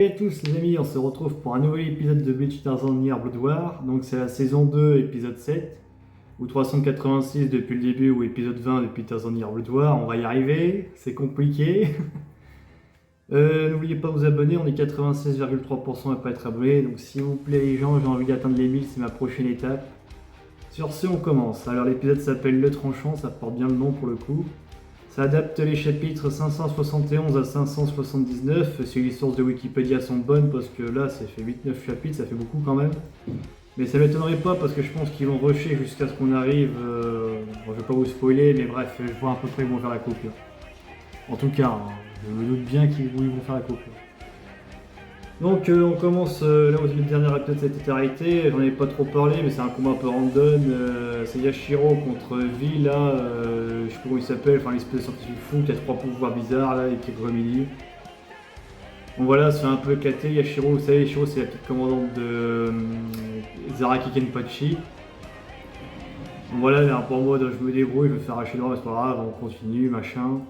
Salut à tous les amis, on se retrouve pour un nouvel épisode de Bleach Tarzan Year Blood War. Donc c'est la saison 2, épisode 7, ou 386 depuis le début, ou épisode 20 depuis Tarzan Year Blood War. On va y arriver, c'est compliqué. N'oubliez pas de vous abonner, on est 96,3% à pas être abonné. Donc s'il vous plaît les gens, j'ai envie d'atteindre les 1000, c'est ma prochaine étape. Sur ce, on commence. Alors l'épisode s'appelle Le Tranchant, ça porte bien le nom pour le coup. Ça adapte les chapitres 571 à 579. Si les sources de Wikipédia sont bonnes, parce que là, ça fait 8-9 chapitres, ça fait beaucoup quand même. Mais ça m'étonnerait pas, parce que je pense qu'ils vont rusher jusqu'à ce qu'on arrive. Bon, je vais pas vous spoiler, mais bref, je vois à peu près où ils vont faire la coupure. En tout cas, hein, je me doute bien où ils vont faire la coupure. Donc on commence là où c'est le dernier acte de cette éternité, j'en ai pas trop parlé mais c'est un combat un peu random, c'est Yashiro contre V là, je sais pas comment il s'appelle, enfin l'espèce de scientifique fou qui a 3 pouvoirs bizarres là et qui est Remedy. Bon voilà, c'est un peu éclaté, Yashiro, vous savez, Yashiro c'est la petite commandante de Zaraki Kenpachi. Bon voilà, elle est un peu en mode je me débrouille, je vais faire arracher le bras mais c'est pas grave, on continue, machin.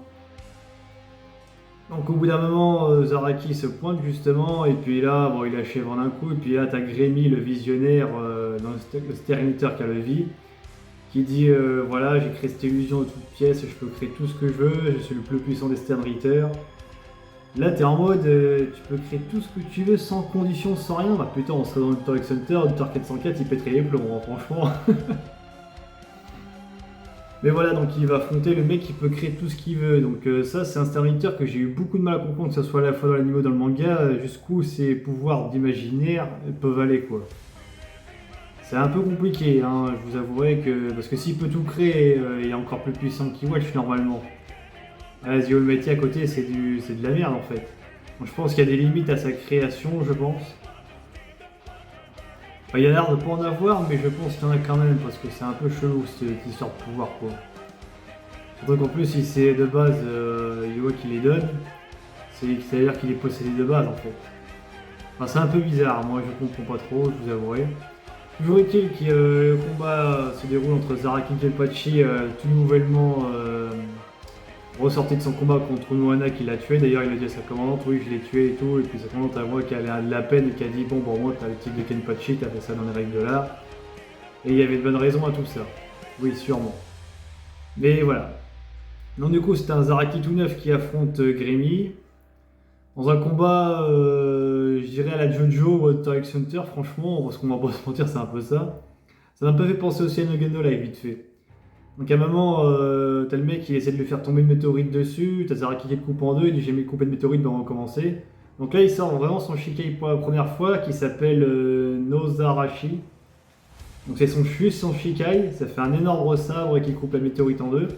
Donc au bout d'un moment, Zaraki se pointe justement, et puis là, bon, il achève en un coup, et puis là, t'as Grémy, le visionnaire, dans le Sterniteur qui a le vie, qui dit voilà, j'ai créé cette illusion de toute pièce, je peux créer tout ce que je veux, je suis le plus puissant des Sternritters. Là, t'es en mode, tu peux créer tout ce que tu veux sans condition, sans rien. Bah putain, on serait dans le Torx Hunter, le Tor 404, il pèterait les plombs, hein, franchement. Mais voilà, donc il va affronter le mec qui peut créer tout ce qu'il veut. Donc ça, c'est un Sterniteur que j'ai eu beaucoup de mal à comprendre, que ce soit à la fois dans l'anime ou dans le manga, jusqu'où ses pouvoirs d'imaginaire peuvent aller, quoi. C'est un peu compliqué, hein, je vous avouerai que... Parce que s'il peut tout créer, il est encore plus puissant qu'Iwatch normalement. The Almighty à côté, c'est de la merde en fait. Donc je pense qu'il y a des limites à sa création, je pense. Enfin, il y a l'air de pas en avoir, mais je pense qu'il y en a quand même, parce que c'est un peu chelou cette histoire de pouvoir, quoi. Surtout qu'en plus, si c'est de base Iwa qui les donne, c'est-à-dire qu'il est possédé de base en fait. Enfin, c'est un peu bizarre, moi je comprends pas trop, je vous avouerai. Toujours est-il que le combat se déroule entre Zaraki Kenpachi, tout nouvellement ressorti de son combat contre Noana qui l'a tué. D'ailleurs, il a dit à sa commandante, oui, je l'ai tué et tout. Et puis sa commandante à moi qui a de la peine et qui a dit, bon, bon, moi, t'as le titre de Kenpachi, t'as fait ça dans les règles de l'art. Et il y avait de bonnes raisons à tout ça. Oui, sûrement. Mais voilà. Donc, du coup, c'est un Zaraki tout neuf qui affronte Grémy. Dans un combat, je dirais à la Jojo ou à Torx Hunter, franchement, parce qu'on va pas se mentir, c'est un peu ça. Ça m'a un peu fait penser aussi à No Gendo Live, vite fait. Donc à un moment, t'as le mec qui essaie de lui faire tomber une météorite dessus, t'as Zaraki qui le coupe en deux, il dit j'ai mis le coupé de météorite, ben on va recommencer. Donc là il sort vraiment son Shikai pour la première fois qui s'appelle Nozarashi. Donc c'est son Shikai, ça fait un énorme sabre qui coupe la météorite en deux.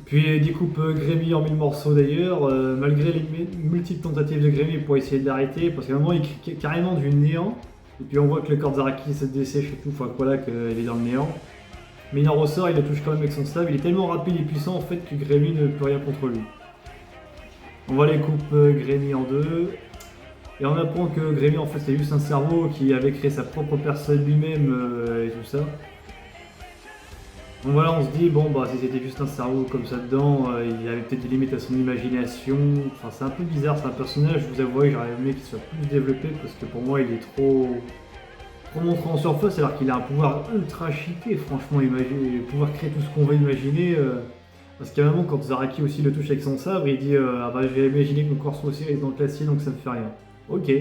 Puis il découpe Grémy en 1000 morceaux d'ailleurs, malgré les multiples tentatives de Grémy pour essayer de l'arrêter, parce qu'à un moment il crie carrément du néant, et puis on voit que le corps de Zaraki se dessèche et tout, enfin voilà qu'il est dans le néant. Mais il en ressort, il le touche quand même avec son stab, il est tellement rapide et puissant en fait que Grémy ne peut rien contre lui. On voit les coupes Grémy en deux, et on apprend que Grémy en fait c'est juste un cerveau qui avait créé sa propre personne lui-même et tout ça. Donc voilà, on se dit, bon bah si c'était juste un cerveau comme ça dedans, il avait peut-être des limites à son imagination, enfin c'est un peu bizarre, c'est un personnage, je vous avoue, j'aurais aimé qu'il soit plus développé parce que pour moi il est trop montré en surface alors qu'il a un pouvoir ultra cheaté, franchement, pouvoir créer tout ce qu'on veut imaginer. Parce qu'à un moment, quand Zaraki aussi le touche avec son sabre, il dit ah bah j'ai imaginé que mon corps soit aussi dans le glacier donc ça me fait rien. Ok,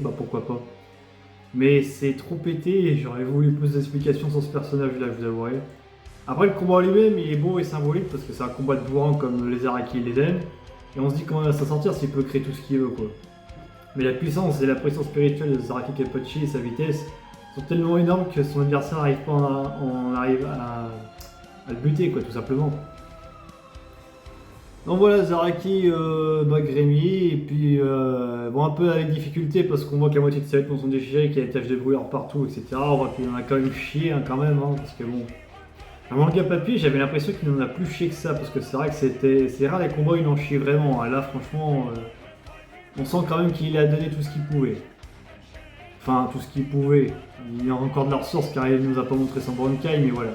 bah pourquoi pas. Mais c'est trop pété et j'aurais voulu plus d'explications sur ce personnage là, je vous avouerai. Après, le combat lui-même il est beau et symbolique parce que c'est un combat de bourrin comme les Zaraki les aiment. Et on se dit comment il va s'en sortir s'il peut créer tout ce qu'il veut, quoi. Mais la puissance et la pression spirituelle de Zaraki Kenpachi et sa vitesse sont tellement énormes que son adversaire n'arrive pas à le buter, quoi, tout simplement. Donc voilà, Zaraki bat Grémy, et puis bon, un peu avec difficulté parce qu'on voit que la moitié de ses vêtements sont déchirés, qu'il y a des taches de brouillard partout, etc. On voit qu'il en a quand même chié, hein, quand même, hein, parce que bon. Un manga papier, j'avais l'impression qu'il n'en a plus chié que ça, parce que c'est vrai que c'est rare les combats où il en chie vraiment. Là, franchement. On sent quand même qu'il a donné tout ce qu'il pouvait. Enfin, tout ce qu'il pouvait. Il y a encore de la ressource car il nous a pas montré son Bankai, mais voilà.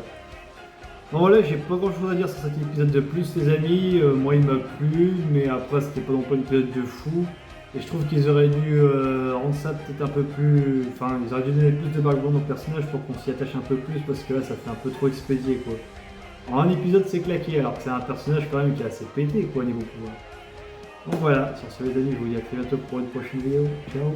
Bon voilà, j'ai pas grand chose à dire sur cet épisode de plus les amis. Moi il m'a plu, mais après c'était pas non plus un épisode de fou. Et je trouve qu'ils auraient dû rendre ça peut-être un peu plus. Enfin, ils auraient dû donner plus de background au personnage pour qu'on s'y attache un peu plus parce que là ça fait un peu trop expédié quoi. En un épisode c'est claqué alors que c'est un personnage quand même qui est assez pété quoi niveau pouvoir. Donc voilà, sur ce les amis, je vous dis à très bientôt pour une prochaine vidéo. Ciao.